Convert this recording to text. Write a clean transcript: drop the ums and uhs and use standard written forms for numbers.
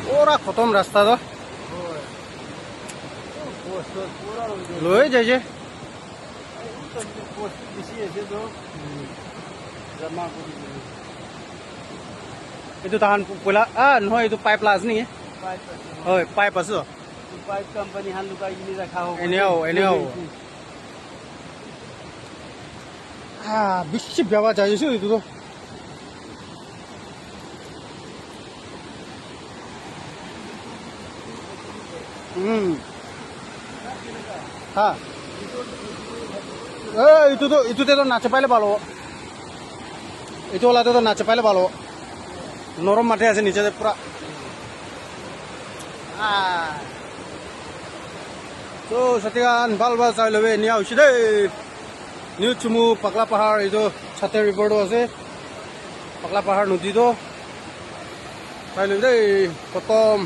पूरा खत्म रास्ता तो লৈ যায় যে এইটো তাহান পইলা নহয় এইটো পাইপ লাজ নেকি হয় পাইপ আছে পাইপ কোম্পানী হান লুকাই কিনি ৰাখা হ'ব এনেও বেছি বেয়া যাইছো এইটো তো হ্যাঁ ইটোতে তো নাচে পাইলে ভালো এইটো ওলাতে তো নাচে পাইলে ভালো নরম মাঠে আছে নিচে পুরা তো সত্যিকান ভাল চাই লবে নিয়া হৈছে দেই নিউ চুমু পাগলা পাহাড় এই ছাতে রিপোর্টও আছে পাগলা পাহাড় নদী তো চাই লবি দেই খতম